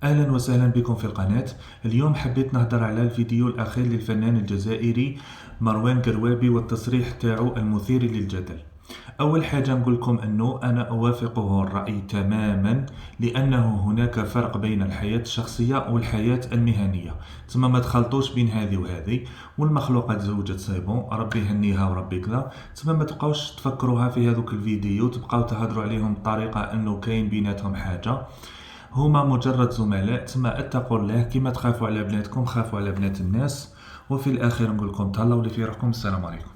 أهلا وسهلا بكم في القناة. اليوم حبيت نهضر على الفيديو الأخير للفنان الجزائري مروان قروابي والتصريح تاعو المثير للجدل. أول حاجة نقولكم أنه أنا أوافقه الرأي تماما، لأنه هناك فرق بين الحياة الشخصية والحياة المهنية. تما ما تخلطوش بين هذه وهذه، والمخلوقات زوجت سيبون ربي يهنيها وربي كذا. تما ما تبقاوش تفكروها في هذوك الفيديو، تبقاو تهضروا عليهم بطريقة أنه كاين بيناتهم حاجة. هما مجرد زملاء، تما اتقوا الله كما تخافوا على بناتكم خافوا على بنات الناس. وفي الأخير نقولكم تهلاو لي في روحكم. السلام عليكم.